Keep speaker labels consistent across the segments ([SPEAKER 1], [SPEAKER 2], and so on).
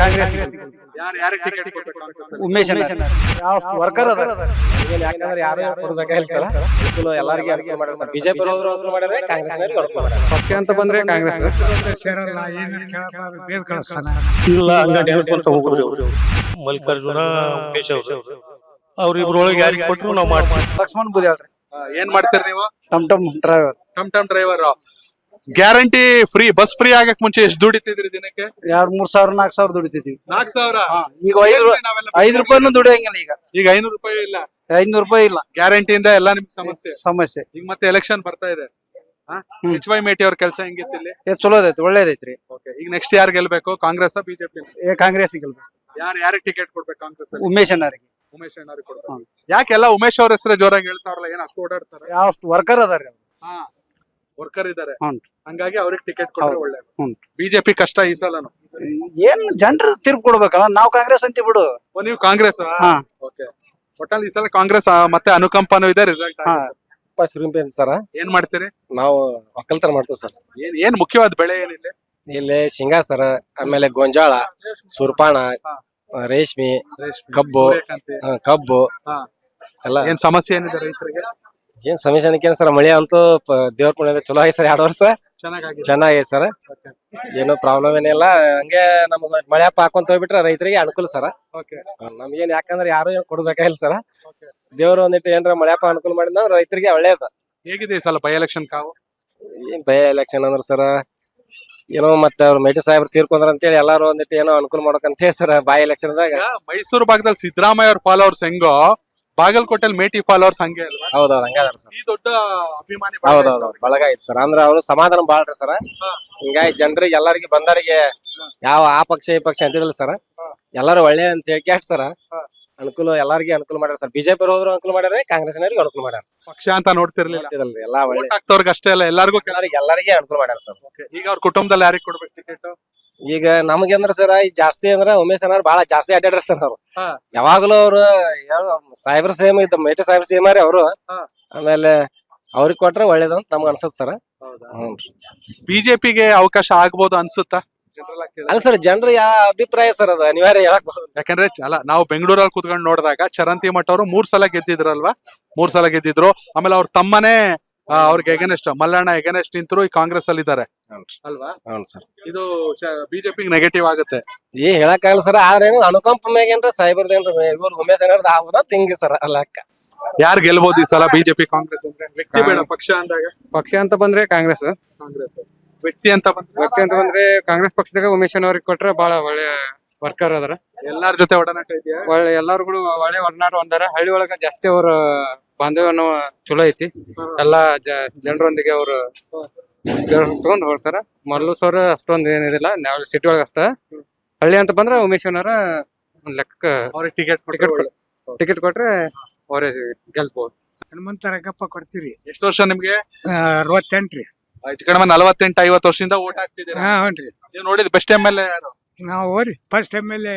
[SPEAKER 1] ಕಾಂಗ್ರೆಸ್
[SPEAKER 2] ಯಾರಿಗೆ ಟಿಕೆಟ್ ಕೊಡ್ಬೇಕು ಕಾಂಗ್ರೆಸ್ ಅಲ್ಲಿ?
[SPEAKER 1] ಉಮೇಶ್ ಯಾವ ವರ್ಕರ್ ಅದ
[SPEAKER 3] ಯಾಕಂದ್ರೆ ಯಾರು ಕೊಡ್ಬೇಕಾಗಿಲ್ಲ ಸರ್. ಅನುಕೂಲ ಎಲ್ಲರಿಗೂ ಅನುಕೂಲ ಮಾಡ್ಯಾರ ಸರ್. ಬಿಜೆಪಿ ಅವರು ಅನುಕೂಲ ಮಾಡ್ಯಾರ, ಕಾಂಗ್ರೆಸ್ ಅನುಕೂಲ ಮಾಡ್ಯಾರ.
[SPEAKER 4] ಪಕ್ಷ ಅಂತ ಬಂದ್ರೆ ಕಾಂಗ್ರೆಸ್
[SPEAKER 5] ಸೇರಲ್ಲ, ಏನೇನು ಕೇಳಕ್ ಬೇದ್ ಕಳಿಸ್ತಾನ.
[SPEAKER 6] ಇಲ್ಲ ಹಂಗಾಗಿ ಹೇಳ್ಕೊಂತ ಹೋಗುದ್ರಿ ಅವ್ರು. ಮಲ್ಲಿಕಾರ್ಜುನ ಉಮೇಶ್ ಅವ್ರಿಬ್ರೊಳಗೆ ಯಾರಿಗೆ ಕೊಟ್ರು ನಾವು ಮಾಡ್ತೀವಿ.
[SPEAKER 1] ಲಕ್ಷ್ಮಣ್ ಬುದ್ಯಾಳ್ರಿ
[SPEAKER 2] ಏನ್ ಮಾಡ್ತೀರಿ ನೀವು?
[SPEAKER 1] ಟಮ್ ಟಮ್ ಡ್ರೈವರ್
[SPEAKER 2] ಟಮ್ driver. Guarantee free bus free ಆಗಕ್ ಮುಂಚೆ ಎಷ್ಟು ದುಡಿತಿದ್ರಿ ದಿನಕ್ಕೆ?
[SPEAKER 1] 3,000 4,000 ದುಡಿತಿದ್ವಿ.
[SPEAKER 2] 4,000.
[SPEAKER 1] ಈಗ 5 ರೂಪಾಯಿನೂ ದುಡಿಯಂಗಿಲ್ಲ. ಈಗ
[SPEAKER 2] 500 ರೂಪಾಯಿ ಇಲ್ಲ,
[SPEAKER 1] 500 ರೂಪಾಯಿ ಇಲ್ಲ.
[SPEAKER 2] ಗ್ಯಾರಂಟಿಯಿಂದ ಎಲ್ಲ ನಿಮ್ಗೆ ಸಮಸ್ಯೆ. ಈಗ ಮತ್ತೆ ಎಲೆಕ್ಷನ್ ಬರ್ತಾ ಇದೆ. HY ಮೇಟಿ ಅವ್ರ ಕೆಲಸ ಹೆಂಗಿತ್ತು ಇಲ್ಲಿ?
[SPEAKER 1] ಚಲೋ ಐತಿ, ಒಳ್ಳೇದೈತ್ರಿ.
[SPEAKER 2] ಈಗ ನೆಕ್ಸ್ಟ್ ಯಾರು ಗೆಲ್ಬೇಕು, ಕಾಂಗ್ರೆಸ್ ಬಿಜೆಪಿ?
[SPEAKER 1] ಕಾಂಗ್ರೆಸ್ ಗೆಲ್ಬೇಕು.
[SPEAKER 2] ಯಾರಿಗೆ ಟಿಕೆಟ್ ಕೊಡ್ಬೇಕು ಕಾಂಗ್ರೆಸ್ ಅಲ್ಲಿ?
[SPEAKER 1] ಉಮೇಶ್ ಅಣ್ಣರಿಗೆ.
[SPEAKER 2] ಉಮೇಶ್ ಅಣ್ಣವ್ರಿಗೆ ಕೊಡ್ಬೇಕು. ಯಾಕೆಲ್ಲ ಉಮೇಶ್ ಅವ್ರ ಹೆಸರು ಜೋರಾಗಿ ಹೇಳ್ತಾರಲ್ಲ, ಏನ್ ಅಷ್ಟು ಓಡಾಡ್ತಾರೆ?
[SPEAKER 1] ಯಾವ ವರ್ಕರ್ ಅದಾರಿ ಅವ್ರು.
[SPEAKER 2] ವರ್ಕರ್ ಇದಾರೆ,
[SPEAKER 1] ಹ್ಞೂ.
[SPEAKER 2] ಹಂಗಾಗಿ ಅವ್ರಿಗೆ ಟಿಕೆಟ್ ಕೊಟ್ರೆ ಒಳ್ಳೇದು.
[SPEAKER 1] ಹ್ಞೂ.
[SPEAKER 2] ಬಿಜೆಪಿ ಕಷ್ಟ ಈ ಸಲನು.
[SPEAKER 1] ಏನ್ ಜನರು ತೀರ್ಪು ಕೊಡ್ಬೇಕಲ್ಲ, ನಾವು ಕಾಂಗ್ರೆಸ್ ಅಂತೀವಿ ಬಿಡು.
[SPEAKER 2] ನೀವು ಕಾಂಗ್ರೆಸ್? ಓಕೆ. ಒಟ್ಟಲ್ಲಿ ಈ ಸಲ ಕಾಂಗ್ರೆಸ್ ಮತ್ತೆ ಅನುಕಂಪನೂ ಇದೆ, ರಿಸಲ್ಟ್.
[SPEAKER 3] ಸರ
[SPEAKER 2] ಏನ್ ಮಾಡ್ತೀರಿ?
[SPEAKER 3] ನಾವು ಒಕ್ಕಲ್ತನ ಮಾಡ್ತೀವಿ ಸರ್.
[SPEAKER 2] ಏನ್ ಮುಖ್ಯವಾದ ಬೆಳೆ ಏನಿಲ್ಲ
[SPEAKER 3] ಇಲ್ಲಿ? ಶೇಂಗಾ ಸರ್, ಆಮೇಲೆ ಗೊಂಜಾಳ, ಸುರ್ಪಾಣ, ರೇಷ್ಮೆ, ಕಬ್ಬು, ಕಬ್ಬು ಎಲ್ಲ.
[SPEAKER 2] ಏನ್ ಸಮಸ್ಯೆ ಏನಿದೆ ರೈತರಿಗೆ?
[SPEAKER 3] ಏನ್ ಸಮಸ್ಯೆ ಅನ್ನಕೇನ್ ಸರ್, ಮಳೆ ಅಂತೂ ದೇವ್ರ ಪುಣ್ಯದ ಚಲೋ ಆಗಿ ಸರ್. 2 ವರ್ಷ ಚೆನ್ನಾಗಿದೆ ಸರ್, ಏನೋ ಪ್ರಾಬ್ಲಮ್ ಏನಿಲ್ಲ. ಹಂಗೆ ನಮ್ಗೆ ಮಳೆ ಹಾಕೊಂತ ಹೋಗ್ಬಿಟ್ರೆ ರೈತರಿಗೆ ಅನುಕೂಲ ಸರ್. ನಮ್ಗೇನ್ ಯಾಕಂದ್ರೆ ಯಾರು ಏನ್ ಕೊಡ್ಬೇಕಾಗಿಲ್ಲ ಸರ್. ದೇವ್ರು ಒಂದಿಟ್ಟು ಏನ್ರ ಮಳೆ ಅನುಕೂಲ ಮಾಡಿದ್ರೆ ರೈತರಿಗೆ ಒಳ್ಳೇದು.
[SPEAKER 2] ಹೇಗಿದೆ ಈ ಸಲ ಬೈ ಎಲೆಕ್ಷನ್ ಕಾವು?
[SPEAKER 3] ಏನ್ ಬೈ ಎಲೆಕ್ಷನ್ ಅಂದ್ರ ಸರ್, ಏನೋ ಮತ್ತೆ ಅವ್ರು ಮೇಟಿ ಸಾಹೇಬ್ರು ತೀರ್ಕೊಂಡ್ರ ಅಂತೇಳಿ ಎಲ್ಲಾರು ಒಂದಿಟ್ಟು ಏನೋ ಅನುಕೂಲ ಮಾಡ್ಬೇಕಂತ ಹೇಳಿ ಸರ್. ಬೈ ಎಲೆಕ್ಷನ್ ದಾಗ
[SPEAKER 2] ಮೈಸೂರು ಭಾಗದಲ್ಲಿ ಸಿದ್ದರಾಮಯ್ಯ ಅವ್ರ ಫಾಲೋವರ್ಸ್ ಹೆಂಗೋ, ಬಾಗಲಕೋಟೆಲ್ ಮೇಟಿ ಫಾಲೋವರ್ಸ್ ಹಂಗೆ ಅಲ್ವಾ?
[SPEAKER 3] ಹೌದೌದು, ಹಂಗಾದಾರ ಸರ್.
[SPEAKER 2] ಈ ದೊಡ್ಡ ಅಭಿಮಾನಿ
[SPEAKER 3] ಹೌದೌದು, ಬಳಗ ಐತಿ ಸರ್. ಅಂದ್ರ ಅವ್ರು ಸಮಾಧಾನ ಬಾಳ್ರಿ ಸರ್. ಹಿಂಗಾಗಿ ಜನರಿಗೆ ಎಲ್ಲರಿಗೆ ಬಂದವರಿಗೆ ಯಾವ ಆ ಪಕ್ಷ ಈ ಪಕ್ಷ ಅಂತಿದಿಲ್ಲ ಸರ್. ಎಲ್ಲಾರು ಒಳ್ಳೆ ಅಂತ ಹೇಳ್ಕ್ಯಾಟ್ ಸರ್. ಅನುಕೂಲ ಎಲ್ಲಾರ್ಗಿ ಅನುಕೂಲ ಮಾಡ್ಯಾರ ಸರ್. ಬಿಜೆಪಿ ಹೋದ್ರು ಅನುಕೂಲ ಮಾಡ್ಯಾರ, ಕಾಂಗ್ರೆಸ್ನವ್ರಿಗೆ ಅನುಕೂಲ ಮಾಡ್ಯಾರ.
[SPEAKER 2] ಪಕ್ಷ ಅಂತ ನೋಡ್ತಿರ್ಲಿಲ್ಲ
[SPEAKER 3] ಎಲ್ಲಾ ಒಳ್ಳೆ
[SPEAKER 2] ಆಗ್ತವ್ರಿಗೆ ಅಷ್ಟೇ ಅಲ್ಲ, ಎಲ್ಲಾರ್ಗೂ
[SPEAKER 3] ಎಲ್ಲರಿಗೆ ಅನುಕೂಲ ಮಾಡ್ಯಾರ ಸರ್.
[SPEAKER 2] ಈಗ ಅವ್ರ ಕುಟುಂಬದಲ್ಲಿ ಯಾರಿಗೆ ಕೊಡ್ಬೇಕು ಟಿಕೆಟ್?
[SPEAKER 3] ಈಗ ನಮ್ಗೆ ಅಂದ್ರ ಸರ್ ಜಾಸ್ತಿ ಅಂದ್ರ ಉಮೇಶ್ ಅನ್ನಾರ ಬಾಳ ಜಾಸ್ತಿ ಅಡ್ಡಾಡ್ರ ಸರ್. ಅವ್ರು ಯಾವಾಗ್ಲೂ ಅವ್ರು ಸಾಹೇಬ್ರ ಸೇಮ್ ಇದ್ದ, ಮೇಟಿ ಸಾಹೇಬ್ರ ಸೇಮ್ ರೀ ಅವ್ರು. ಆಮೇಲೆ ಅವ್ರಿಗೆ ಕೊಟ್ರೆ ಒಳ್ಳೇದು ಅಂತ ನಮ್ಗ ಅನ್ಸತ್ ಸರ್.
[SPEAKER 2] ಬಿಜೆಪಿಗೆ ಅವಕಾಶ ಆಗ್ಬೋದು ಅನ್ಸುತ್ತಾ?
[SPEAKER 3] ಅಲ್ಲ ಸರ್, ಜನರು ಯಾವ ಅಭಿಪ್ರಾಯ ಸರ್ ಅದ ಅನಿವಾರ್ಯ ಹೇಳಕ್.
[SPEAKER 2] ಯಾಕಂದ್ರೆ ಅಲ್ಲ, ನಾವು ಬೆಂಗಳೂರಲ್ಲಿ ಕುತ್ಕೊಂಡು ನೋಡಿದಾಗ ಚರಂತಿ ಮಠ ಅವರು 3 ಸಲ ಗೆದ್ದಿದ್ರಲ್ವಾ? 3 ಸಲ ಗೆದ್ದಿದ್ರು. ಆಮೇಲೆ ಅವ್ರ ತಮ್ಮನೇ ಅವ್ರಿಗೆ ಎಗನೆಸ್ಟ್ ಮಲ್ಲಣ್ಣ ಎಗನೆಸ್ಟ್ ನಿಂತರು ಈ ಕಾಂಗ್ರೆಸ್ ಅಲ್ಲಿ ಇದಾರೆ ಅಲ್ವಾ?
[SPEAKER 3] ಸರ್,
[SPEAKER 2] ಇದು ಬಿಜೆಪಿ ನೆಗೆಟಿವ್ ಆಗುತ್ತೆ.
[SPEAKER 3] ಹೇಳಕ್ ಆಗಲ್ಲ ಸರ್. ಆದ್ರೆ ಅನುಕಂಪ ಮ್ಯಾಗೇನ್ರ ಸಾಹೇಬ್ರದೇನ್ರ ಇವ್ರು ಉಮೇಶ್ ಏನಾರ ಆಗೋದ ತಿಂಗಿ ಸರ್. ಅಲ್ಲ ಅಕ್ಕ
[SPEAKER 2] ಯಾರು ಗೆಲ್ಬಹುದು ಈ ಸಲ ಬಿಜೆಪಿ ಕಾಂಗ್ರೆಸ್ ಅಂದ್ರೆ? ವ್ಯಕ್ತಿ ಬೇಡ, ಪಕ್ಷ ಅಂದಾಗ.
[SPEAKER 4] ಪಕ್ಷ ಅಂತ ಬಂದ್ರೆ ಕಾಂಗ್ರೆಸ್.
[SPEAKER 2] ವ್ಯಕ್ತಿ ಅಂತ
[SPEAKER 4] ಬಂದ್ರೆ ಕಾಂಗ್ರೆಸ್ ಪಕ್ಷದಾಗ ಉಮೇಶ್ ಅವ್ರಿಗೆ ಕೊಟ್ರೆ ಬಹಳ ಒಳ್ಳೆ ವರ್ಕರ್ ಅದಾರ.
[SPEAKER 2] ಎಲ್ಲಾರ ಜೊತೆ ಒಡನಾಟ ಇದೆಯಾ?
[SPEAKER 4] ಒಳ್ಳೆ ಎಲ್ಲಾರು ಕೂಡ ಒಳ್ಳೆ ಒಡನಾಟ ಹೊಂದಾರ. ಹಳ್ಳಿ ಒಳಗ ಜಾಸ್ತಿ ಅವ್ರ ಬಾಂಧವ್ಯನು ಚಲೋ ಐತಿ. ಎಲ್ಲಾ ಜನರೊಂದಿಗೆ ಅವ್ರು ತಗೊಂಡ್ ಹೋಗ್ತಾರ. ಮಲ್ಲು ಸರ್ ಅಷ್ಟೊಂದ್ ಏನಿದಿಲ್ಲ, ಸಿಟಿ ಒಳಗ ಅಷ್ಟ. ಹಳ್ಳಿ ಅಂತ ಬಂದ್ರೆ ಉಮೇಶ್ ಅವರ ಲೆಕ್ಕ
[SPEAKER 2] ಅವ್ರಿಗೆ
[SPEAKER 4] ಟಿಕೆಟ್ ಕೊಟ್ರೆ ಅವರೇ ಗೆಲ್ಬಹುದು.
[SPEAKER 5] ಹನುಮಂತರಾಯಪ್ಪ ಕೊಡ್ತೀರಿ.
[SPEAKER 2] ಎಷ್ಟು ವರ್ಷ ನಿಮ್ಗೆ?
[SPEAKER 5] 68 ರೀ.
[SPEAKER 2] ಹೆಚ್ಚು ಕಡಿಮೆ 48-50 ವರ್ಷದಿಂದ ಓಟ್ ಹಾಕ್ತಿದ್ದೀರಾ.
[SPEAKER 5] ಹ್ಞೂ.
[SPEAKER 2] ನೀವು ನೋಡಿದ ಬೆಸ್ಟ್ MLA ಯಾರು?
[SPEAKER 5] ನಾವು ಹೋರಿ ಫಸ್ಟ್ MLA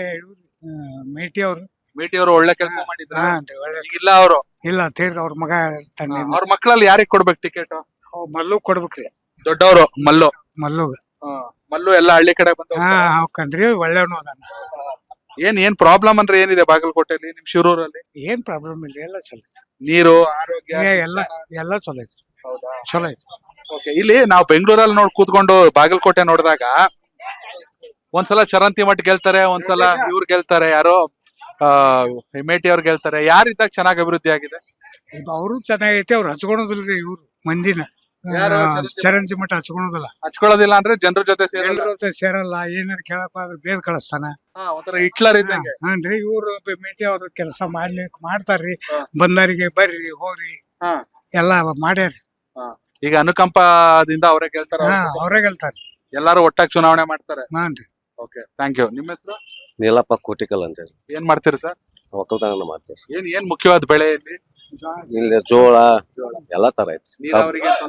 [SPEAKER 5] ಮೇಟಿ ಅವರು.
[SPEAKER 2] ಮೇಟಿ ಅವರು ಒಳ್ಳೆ ಕೆಲಸ ಮಾಡಿದ್ರ?
[SPEAKER 5] ಒಳ್ಳೆ
[SPEAKER 2] ಇಲ್ಲ ಅವರು
[SPEAKER 5] ಇಲ್ಲ ತೀರ್ ಅವ್ರ ಮಗ ತಾನೆ.
[SPEAKER 2] ಅವ್ರ ಮಕ್ಕಳಲ್ಲಿ ಯಾರಿಗೆ ಕೊಡ್ಬೇಕು ಟಿಕೆಟ್?
[SPEAKER 5] ಮಲ್ಲು ಕೊಡ್ಬೇಕ್ರಿ.
[SPEAKER 2] ದೊಡ್ಡವರು ಮಲ್ಲು. ಮಲ್ಲು ಎಲ್ಲ ಹಳ್ಳಿ ಕಡೆ ಬಂದ.
[SPEAKER 5] ಹಾಕಂದ್ರಿ ಒಳ್ಳೆವನು ಅದಾನ.
[SPEAKER 2] ಏನ್ ಪ್ರಾಬ್ಲಮ್ ಅಂದ್ರೆ ಏನಿದೆ ಬಾಗಲಕೋಟೆಯಲ್ಲಿ, ನಿಮ್ ಶಿರೂರಲ್ಲಿ?
[SPEAKER 5] ಏನ್ ಪ್ರಾಬ್ಲಮ್ ಇಲ್ರಿ, ಎಲ್ಲ ಚಲೋ ಐತಿ.
[SPEAKER 2] ನೀರು, ಆರೋಗ್ಯ
[SPEAKER 5] ಎಲ್ಲ ಚಲೋ ಐತಿ. ಚಲೋ ಐತಿ.
[SPEAKER 2] ಇಲ್ಲಿ ನಾವು ಬೆಂಗಳೂರಲ್ಲಿ ಕೂತ್ಕೊಂಡು ಬಾಗಲಕೋಟೆ ನೋಡಿದಾಗ ಒಂದ್ಸಲ ಚರಂತಿ ಮಠ್ ಗೆಲ್ತಾರೆ, ಒಂದ್ಸಲ ಇವ್ರು ಗೆಲ್ತಾರೆ, ಯಾರೋ ಮೇಟಿ ಅವ್ರು ಗೆಲ್ತಾರೆ. ಯಾರಿದ್ದಾಗ ಚೆನ್ನಾಗಿ ಅಭಿವೃದ್ಧಿ ಆಗಿದೆ?
[SPEAKER 5] ಅವರು ಚೆನ್ನಾಗೈತಿ. ಅವ್ರು ಹಚ್ಕೊಳೋದಿಲ್ರಿ ಇವ್ರು ಮಂದಿನ. ಚರಂತಿ ಮಠ
[SPEAKER 2] ಹಚ್ಕೊಳ್ಳೋದಿಲ್ಲ ಅಂದ್ರೆ ಜನರ ಜೊತೆ
[SPEAKER 5] ಸೇರಲ್ಲ. ಏನಾರ ಕೇಳಕ್ ಬೇದ್ ಕಳಿಸ್ತಾನ.
[SPEAKER 2] ಒಂಥರ ಹಿಟ್ಲರ್ ಇದ್ದಂಗೆ.
[SPEAKER 5] ಹಾನ್ರಿ, ಇವ್ರು ಮೇಟಿ ಅವ್ರ ಕೆಲಸ ಮಾಡ್ತಾರ್ರಿ. ಬಂದವರಿಗೆ ಬರ್ರಿ ಹೋಗ್ರಿ ಎಲ್ಲಾ ಮಾಡ್ಯಾರಿ.
[SPEAKER 2] ಈಗ ಅನುಕಂಪದಿಂದ ಅವರೇ ಗೆಲ್ತಾರ.
[SPEAKER 5] ಅವರೇ ಗೆಲ್ತಾರ.
[SPEAKER 2] ಎಲ್ಲಾರು ಒಟ್ಟಾಗಿ ಚುನಾವಣೆ ಮಾಡ್ತಾರೆ.
[SPEAKER 5] ಹಾನ್ರಿ.
[SPEAKER 2] Okay, thank you. ನಿಮ್ಮ ಹೆಸರು?
[SPEAKER 6] ನೀಲಪ್ಪ ಕೋಟಿಕಲ್ ಅಂತ ಹೇಳಿ.
[SPEAKER 2] ಏನ್ ಮಾಡ್ತೀರಿ ಸರ್?
[SPEAKER 6] ಒಕ್ಕಲ್ತನ ಮಾಡ್ತೀವಿ.
[SPEAKER 2] ಏನ್ ಮುಖ್ಯವಾದ ಬೆಳೆ ಇಲ್ಲಿ?
[SPEAKER 6] ಇಲ್ಲಿ ಜೋಳ ಎಲ್ಲಾ ತರ ಐತಿ.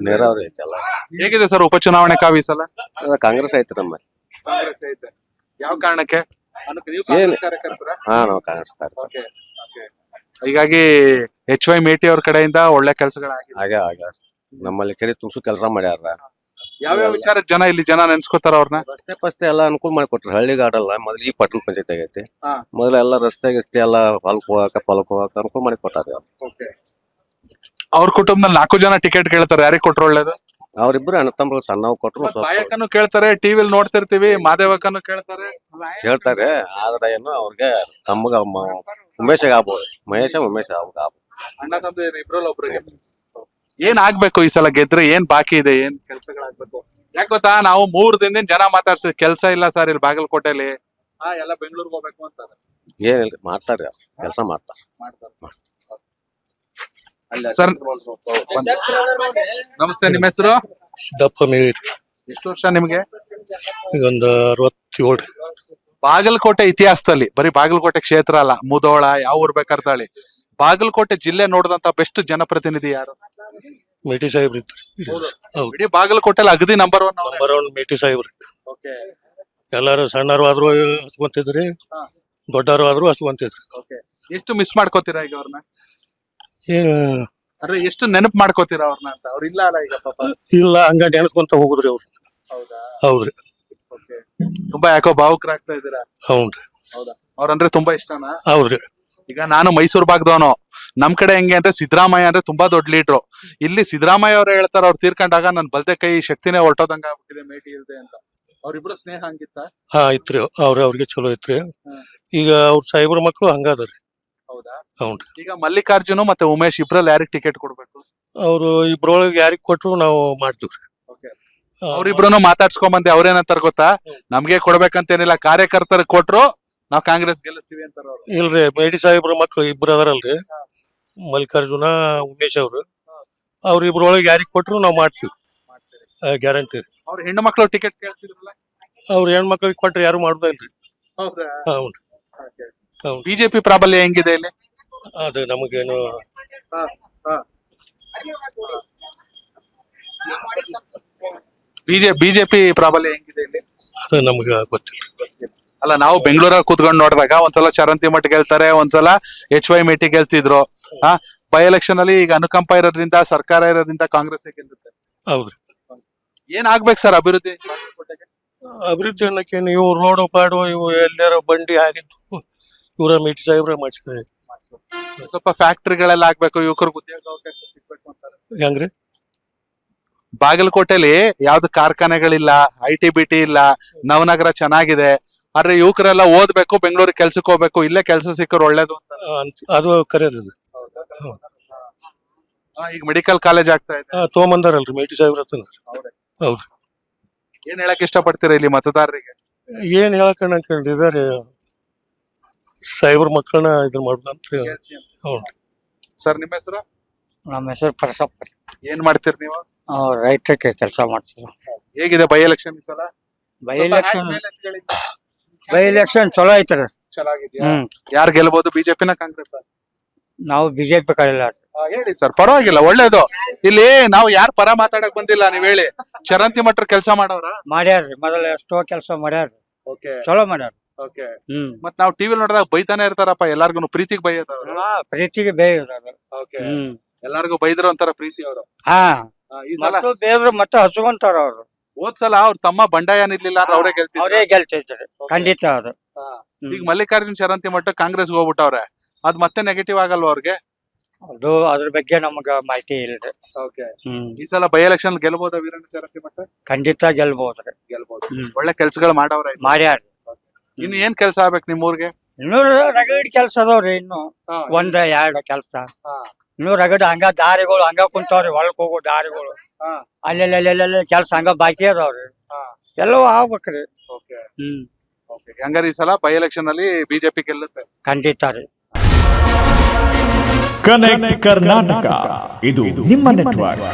[SPEAKER 6] ನೀರಾವರಿ ಐತಿ ಎಲ್ಲ.
[SPEAKER 2] ಹೇಗಿದೆ ಸರ್ ಉಪಚುನಾವಣೆ ಕಾವು ಈ ಸಲ?
[SPEAKER 6] ಕಾಂಗ್ರೆಸ್ ಐತಿ ನಮ್ಮಲ್ಲಿ.
[SPEAKER 2] ಕಾಂಗ್ರೆಸ್ ಐತೆ. ಯಾವ ಕಾರಣಕ್ಕೆ?
[SPEAKER 6] ನಾವು ಕಾಂಗ್ರೆಸ್ ಕಾರ್ಯಕರ್ತರ.
[SPEAKER 2] ಹೀಗಾಗಿ HY ಮೇಟಿ ಅವ್ರ ಕಡೆಯಿಂದ ಒಳ್ಳೆ ಕೆಲಸಗಳಾಗಿದೆ.
[SPEAKER 6] ಹಾಗೆ ನಮ್ಮಲ್ಲಿ ಕೆರೆ ತುಂಬಿಸೋ ಕೆಲಸ ಮಾಡ್ಯಾರ.
[SPEAKER 2] ಯಾವ್ಯಾವ ವಿಚಾರಕ್ಕೆ ಜನ ನೆನ್ಸ್ಕೊತಾರ ಅವ್ರನ್ನ?
[SPEAKER 3] ರಸ್ತೆ ಪಸ್ತೆ ಎಲ್ಲ ಅನುಕೂಲ ಮಾಡಿಕೊಟ್ರು. ಹಳ್ಳಿಗೆ ಆಡಲ್ಲ ಮೊದಲು ಈ ಪಟ್ಟಣ ಪಂಚಾಯತ್ ಆಗೈತಿ.
[SPEAKER 2] ಹಾ.
[SPEAKER 3] ಮೊದಲು ಎಲ್ಲ ರಸ್ತೆ ಗಿಸ್ತೆ ಎಲ್ಲ ಹೊಲಕ್ ಹೋಗಕ ಅನುಕೂಲ ಮಾಡಿ ಕೊಟ್ಟಾರ.
[SPEAKER 2] ಅವ್ರ ಕುಟುಂಬದಲ್ಲಿ 4 ಜನ ಟಿಕೆಟ್ ಕೇಳ್ತಾರೆ, ಯಾರಿಗ್ ಕೊಟ್ರು ಒಳ್ಳೇದು?
[SPEAKER 3] ಅವ್ರಿಬ್ರು ಅಣ್ಣ ತಮ್ಮರು ಸಣ್ಣವ್ ಕೊಟ್ರು. ಸ್ವಲ್ಪ
[SPEAKER 2] ಬಾಯಕನ್ನು ಕೇಳ್ತಾರೆ, ಟಿವಿಲ್ ನೋಡ್ತಿರ್ತೀವಿ, ಮಾದೇವಕ್ಕನ್ನು ಕೇಳ್ತಾರೆ.
[SPEAKER 3] ಕೇಳ್ತಾರೆ. ಆದ್ರೆ ಏನು ಅವ್ರಿಗೆ ತಮ್ಮಗ ಉಮೇಶ್ ಆಗ್ಬೋದು, ಉಮೇಶ್ ಆಗ್ಬೋದು.
[SPEAKER 2] ಅಣ್ಣ ತಮ್ಮ ಇಬ್ರಲ್ಲಿ ಒಬ್ರಿಗೆ ಏನ್ ಆಗ್ಬೇಕು ಈ ಸಲ ಗೆದ್ರೆ? ಏನ್ ಬಾಕಿ ಇದೆ? ಏನ್ ಕೆಲ್ಸಗಳಾಗ್ಬೇಕು? ಯಾಕೆ ಗೊತ್ತಾ, ನಾವು 3 ದಿನದಿಂದ ಜನ ಮಾತಾಡ್ಸಿದ್ ಕೆಲ್ಸ ಇಲ್ಲ ಸರ್ ಇಲ್ಲಿ ಬಾಗಲಕೋಟೆಲಿ, ಎಲ್ಲ ಬೆಂಗಳೂರಿಗೆ ಹೋಗ್ಬೇಕು ಅಂತಾರೆ.
[SPEAKER 3] ಏನಿಲ್ಲ, ಮಾಡ್ತಾರೆ, ಕೆಲಸ ಮಾಡ್ತಾರೆ.
[SPEAKER 2] ಸರ್ ನಮಸ್ತೆ, ನಿಮ್ಮ ಹೆಸರು?
[SPEAKER 6] ಸಿದ್ದಪ್ಪ ಮೇಳಿ.
[SPEAKER 2] ಎಷ್ಟು ವರ್ಷ ನಿಮ್ಗೆ?
[SPEAKER 6] ಈಗ ಒಂದು 67.
[SPEAKER 2] ಬಾಗಲಕೋಟೆ ಇತಿಹಾಸದಲ್ಲಿ ಬರೀ ಬಾಗಲಕೋಟೆ ಕ್ಷೇತ್ರ ಅಲ್ಲ, ಮುಧೋಳ ಯಾವ ಊರ್ ಬೇಕಾರ್ತಾಳಿ, ಬಾಗಲಕೋಟೆ ಜಿಲ್ಲೆ ನೋಡಿದಂತ ಬೆಸ್ಟ್ ಜನಪ್ರತಿನಿಧಿ ಯಾರು?
[SPEAKER 6] ಮೇಟಿ ಸಾಹೇಬ್ರು ಇದ್ರು. ಹೌದು,
[SPEAKER 2] ಇಡೀ ಬಾಗಲಕೋಟೆಲಿ ಅಗದಿ ನಂಬರ್ 1.
[SPEAKER 6] ನಂಬರ್ 1 ಮೇಟಿ ಸಾಹೇಬ್ರು. ಎಲ್ಲಾರು ಸಣ್ಣರು ಆದ್ರೂ ಹಚ್ಕೊಂತಿದ್ರಿ, ದೊಡ್ಡವರು ಆದ್ರೂ ಹಚ್ಕೊಂತಿದ್ರಿ.
[SPEAKER 2] ಎಷ್ಟು ಮಿಸ್ ಮಾಡ್ಕೋತೀರಾ ಈಗ ಅವ್ರನ್ನ?
[SPEAKER 6] ಏನು
[SPEAKER 2] ಅಂದ್ರೆ ಎಷ್ಟು ನೆನಪು ಮಾಡ್ಕೋತೀರಾ ಅವ್ರನ್ನ ಅಂತ? ಅವ್ರು ಇಲ್ಲ ಅಲ್ಲ ಈಗ ಪಾಪ.
[SPEAKER 6] ಇಲ್ಲ, ಹಂಗ ನೆನೆಸ್ಕೊಂತ ಹೋಗುದ್ರಿ ಅವ್ರು. ಹೌದ್ರಿ.
[SPEAKER 2] ತುಂಬಾ ಯಾಕೋ ಭಾವುಕರಾಗ್ತಾ ಇದೀರಾ?
[SPEAKER 6] ಹೌದ್ರಿ.
[SPEAKER 2] ಹೌದಾ? ಅವ್ರಂದ್ರೆ ತುಂಬಾ ಇಷ್ಟನಾ?
[SPEAKER 6] ಹೌದ್ರಿ.
[SPEAKER 2] ಈಗ ನಾನು ಮೈಸೂರು ಭಾಗದವನು. ನಮ್ ಕಡೆ ಹೆಂಗೆ ಅಂದ್ರೆ ಸಿದ್ದರಾಮಯ್ಯ ಅಂದ್ರೆ ತುಂಬಾ ದೊಡ್ಡ ಲೀಡ್ರು. ಇಲ್ಲಿ ಸಿದ್ದರಾಮಯ್ಯ ಅವ್ರು ಹೇಳ್ತಾರ, ಅವ್ರು ತೀರ್ಕೊಂಡಾಗ ನನ್ ಬಲ್ದೆ ಕೈ ಶಕ್ತಿನೇ ಹೊರಟೋದಂಗ ಆಗ್ಬಿಟ್ಟಿದೆ, ಮೇಟಿ ಇಲ್ದೆ ಅಂತ. ಅವ್ರಿಬ್ರು ಸ್ನೇಹ ಹಂಗಿತ್ತ?
[SPEAKER 6] ಹಾ, ಇತ್ರಿ. ಅವ್ರಿಗೆ ಚಲೋ ಇತ್ರಿ. ಈಗ ಅವ್ರ ಸಾಹೇಬ್ರ ಮಕ್ಳು ಹಂಗಾದ್ರಿ.
[SPEAKER 2] ಹೌದಾ?
[SPEAKER 6] ಹೌದ್ರಿ.
[SPEAKER 2] ಈಗ ಮಲ್ಲಿಕಾರ್ಜುನ ಮತ್ತೆ ಉಮೇಶ್ ಇಬ್ರಲ್ಲಿ ಯಾರಿಗ್ ಟಿಕೆಟ್ ಕೊಡ್ಬೇಕು?
[SPEAKER 6] ಅವ್ರು ಇಬ್ರೊಳಗೆ ಯಾರಿಗ್ ಕೊಟ್ರು ನಾವು ಮಾಡ್ತೀವ್ರಿ.
[SPEAKER 2] ಅವ್ರಿಬ್ರು ಮಾತಾಡ್ಸ್ಕೊಂಡ್ ಬಂದೆ. ಅವ್ರೇನಂತಾರ ಗೊತ್ತಾ, ನಮ್ಗೆ ಕೊಡ್ಬೇಕಂತೇನಿಲ್ಲ, ಕಾರ್ಯಕರ್ತರ ಕೊಟ್ರು ನಾವ್ ಕಾಂಗ್ರೆಸ್ ಗೆಲ್ಲಿಸ್ತೀವಿ ಅಂತಾರ ಅವ್ರು.
[SPEAKER 6] ಇಲ್ರಿ, ಮೇಟಿ ಸಾಹೇಬ್ರ ಮಕ್ಳು ಇಬ್ರು ಅದಾರಲ್ರಿ, ಮಲ್ಲಿಕಾರ್ಜುನ ಉಮೇಶ್ ಅವ್ರ ಇಬ್ರೊಳಗೆ ಯಾರಿಗ್ ಕೊಟ್ರು ನಾವ್ ಮಾಡ್ತೀವಿ, ಗ್ಯಾರಂಟಿ.
[SPEAKER 2] ಅವ್ರ ಹೆಣ್ಣು ಮಕ್ಳು ಟಿಕೆಟ್ ಕೇಳ್ತಿದ್ರಲ್ಲ,
[SPEAKER 6] ಅವ್ರ ಹೆಣ್ಮಕ್ಳಿಗೆ ಕೊಟ್ರೆ ಯಾರು ಮಾಡುದ ಇಲ್ರಿ.
[SPEAKER 2] ಹೌದಾ?
[SPEAKER 6] ಹೌದು.
[SPEAKER 2] ಬಿಜೆಪಿ ಪ್ರಾಬಲ್ಯ ಹೆಂಗಿದೆ ಇಲ್ಲಿ?
[SPEAKER 6] ಅದು ನಮಗೇನು
[SPEAKER 2] ಬಿಜೆಪಿ ಪ್ರಾಬಲ್ಯ ಹೆಂಗಿದೆ ಇಲ್ಲಿ?
[SPEAKER 6] ಅದು ನಮ್ಗ ಗೊತ್ತಿಲ್ಲ.
[SPEAKER 2] ಅಲ್ಲ, ನಾವು ಬೆಂಗಳೂರಲ್ಲಿ ಕೂತ್ಕೊಂಡು ನೋಡಿದಾಗ ಒಂದ್ಸಲ ಚರಂತಿ ಮಠ ಗೆಲ್ತಾರೆ, ಒಂದ್ಸಲ HY ಮೇಟಿ ಗೆಲ್ತಿದ್ರು. ಬೈ ಎಲೆಕ್ಷನ್ ಅಲ್ಲಿ ಈಗ ಅನುಕಂಪ ಇರೋದ್ರಿಂದ, ಸರ್ಕಾರ ಇರೋದ್ರಿಂದ ಕಾಂಗ್ರೆಸ್ ಗೆಲ್ಲುತ್ತೆ.
[SPEAKER 6] ಹೌದ್ರಿ.
[SPEAKER 2] ಏನ್ ಆಗ್ಬೇಕು ಸರ್ ಅಭಿವೃದ್ಧಿ?
[SPEAKER 6] ಅಭಿವೃದ್ಧಿ ಅನ್ನಕ್ಕೆ ಇವು ರೋಡ್ ಪಾಡು ಇವು ಎಲ್ಲಾರ ಬಂಡಿ ಹಾರಿದ್ದು ಇವರ ಮೇಟಿ ಸಾಹೇಬ್ರ ಮಾಡ್ಸಿದ್ರೆ.
[SPEAKER 2] ಸ್ವಲ್ಪ ಫ್ಯಾಕ್ಟ್ರಿಗಳೆಲ್ಲ ಆಗ್ಬೇಕು, ಯುವಕರಿಗೆ ಉದ್ಯೋಗ ಅವಕಾಶ ಸಿಗ್ಬೇಕು ಅಂತಾರೆ.
[SPEAKER 6] ಹೆಂಗ್ರಿ?
[SPEAKER 2] ಬಾಗಲಕೋಟೆಲಿ ಯಾವ್ದು ಕಾರ್ಖಾನೆಗಳಿಲ್ಲ, IT-BT ಇಲ್ಲ, ನವನಗರ ಚೆನ್ನಾಗಿದೆ, ಆದ್ರೆ ಯುವಕರೆಲ್ಲ ಓದ್ಬೇಕು, ಬೆಂಗಳೂರಿಗೆ ಕೆಲ್ಸಕ್ಕೆ ಹೋಗ್ಬೇಕು, ಇಲ್ಲೇ ಕೆಲಸ ಸಿಕ್ಕರು ಒಳ್ಳೇದು ಅಂತ.
[SPEAKER 6] ಅದು ಕರೆಯೋದು.
[SPEAKER 2] ಈಗ ಮೆಡಿಕಲ್ ಕಾಲೇಜ್ ಆಗ್ತಾ ಇದೆ,
[SPEAKER 6] ತಗೊಂಬಂದಾರಲ್ರಿ ಮೇಟಿ ಸಾಹೇಬ್ರ ಹತ್ತಂದ್ರ. ಹೌದು.
[SPEAKER 2] ಏನ್ ಹೇಳಕ್ ಇಷ್ಟಪಡ್ತೀರಾ ಇಲ್ಲಿ ಮತದಾರರಿಗೆ?
[SPEAKER 6] ಏನ್ ಹೇಳಕ್ ಅನ್ಕೊಂಡಿದ್ದಾರೆ, ಸಾಹೇಬ್ರ ಮಕ್ಕಳನ್ನ ಇದನ್ನ ಮಾಡ್ದಂತ. ಹೌದು.
[SPEAKER 2] ಸರ್ ನಿಮ್ಮ ಹೆಸರು?
[SPEAKER 1] ನಮ್ಮ ಹೆಸರು ಪರಸಪ್ಪ.
[SPEAKER 2] ಏನ್ ಮಾಡ್ತೀರಿ ನೀವು?
[SPEAKER 1] ರೈತಕ್ಕೆ ಕೆಲಸ ಮಾಡ್ತೀವಿ.
[SPEAKER 2] ಹೇಗಿದೆ ಬೈ ಎಲೆಕ್ಷನ್ ಈ ಸಲ?
[SPEAKER 1] ಬೈ ಎಲೆಕ್ಷನ್ ಚಲೋ ಐತ್ರಿ.
[SPEAKER 2] ಚೆನ್ನಾಗಿದ್ಯಾ? ಯಾರು ಗೆಲ್ಬಹುದು, ಬಿಜೆಪಿನ ಕಾಂಗ್ರೆಸ್?
[SPEAKER 1] ನಾವು ಬಿಜೆಪಿ ಕರೆಯಲ್ಲ.
[SPEAKER 2] ಹೇಳಿ ಸರ್, ಪರವಾಗಿಲ್ಲ, ಒಳ್ಳೇದು. ಇಲ್ಲಿ ನಾವು ಯಾರ ಪರ ಮಾತಾಡಕ್ ಬಂದಿಲ್ಲ, ನೀವ್ ಹೇಳಿ. ಚರಂತಿ ಮಟ್ರ ಕೆಲಸ ಮಾಡೋರ?
[SPEAKER 1] ಮಾಡ್ಯಾರ್ರಿ, ಮೊದಲ ಎಷ್ಟೋ ಕೆಲಸ ಮಾಡ್ಯಾರ್ರಿ, ಚಲೋ ಮಾಡ್ಯಾರ.
[SPEAKER 2] ಮತ್ ನಾವ್ ಟಿವಿ ನೋಡಿದಾಗ ಬೈತಾನೆ ಇರ್ತಾರಪ್ಪ, ಎಲ್ಲಾರ್ಗು ಪ್ರೀತಿಗೆ ಬೈಯೋದವ್ರು.
[SPEAKER 1] ಪ್ರೀತಿಗೆ ಬೇಯ್ದಾರ.
[SPEAKER 2] ಎಲ್ಲಾರ್ಗು ಬೈದ್ರು ಅಂತಾರ ಪ್ರೀತಿ ಅವರು. ಈ ಸಲ
[SPEAKER 1] ಬೇಯ್ದ್ರು ಮತ್ತೆ ಹಚ್ಕೊಂತಾರ ಅವ್ರು.
[SPEAKER 2] ಹೋದ್ ಸಲ ಅವ್ರ ತಮ್ಮ ಬಂಡಾಯ ನಿಲ್ಲಿಲ್ಲ, ಅವರೇ
[SPEAKER 1] ಗೆಲ್ತಿದ್ರು ಖಂಡಿತ. ಅವ್ರು
[SPEAKER 2] ಈಗ ಮಲ್ಲಿಕಾರ್ಜುನ್ ಚರಂತಿ ಮಟ್ಟ ಕಾಂಗ್ರೆಸ್ ಹೋಗ್ಬಿಟ್ಟವ್ರೆ, ಅದ್ ಮತ್ತೆ ನೆಗೆಟಿವ್ ಆಗಲ್ವಾ ಅವ್ರಿಗೆ?
[SPEAKER 1] ಅದು ಅದ್ರ ಬಗ್ಗೆ ನಮಗ ಮಾಹಿತಿ ಇಲ್ರಿ.
[SPEAKER 2] ಈ ಸಲ ಬೈ ಎಲೆಕ್ಷನ್ ಗೆಲ್ಬಹುದಾ ವೀರಣ್ಣ ಚರಂತಿ ಮಟ್ಟ?
[SPEAKER 1] ಖಂಡಿತ ಗೆಲ್ಬಹುದ್ರಿ.
[SPEAKER 2] ಒಳ್ಳೆ ಕೆಲ್ಸಗಳು ಮಾಡವ್ರ,
[SPEAKER 1] ಮಾಡ್ಯಾರ.
[SPEAKER 2] ಇನ್ನು ಏನ್ ಕೆಲ್ಸ ಆಗ್ಬೇಕು ನಿಮ್ಮೂರ್ಗೆ?
[SPEAKER 1] ಇನ್ನೂ ರಗಡ್ ಕೆಲ್ಸ ಅದಾವ್ರಿ, ಇನ್ನು 1-2 ಕೆಲ್ಸ. ಇನ್ನು ರಗಡ್ ಹಂಗ ದಾರಿಗಳು ಹಂಗ ಕುಂತಾವ್ರಿ, ಹೊಲಕ್ ಹೋಗೋ ದಾರಿಗಳು ಅಲ್ಲೆಲ್ಲ ಕೆಲ್ಸ ಹಂಗ ಬಾಕಿ ಅದಾವ್ರಿ, ಎಲ್ಲವೂ ಆಗ್ಬೇಕ್ರಿ.
[SPEAKER 2] ಹಂಗಾರೆ ಈ ಸಲ ಬೈ ಎಲೆಕ್ಷನ್ ಅಲ್ಲಿ ಬಿಜೆಪಿ ಗೆಲ್ಲುತ್ತೆ
[SPEAKER 1] ಖಂಡಿತ ರೀ.
[SPEAKER 7] ಕನೆಕ್ಟ್ ಕರ್ನಾಟಕ, ಇದು ನಿಮ್ಮ ನೆಟ್ವರ್ಕ್.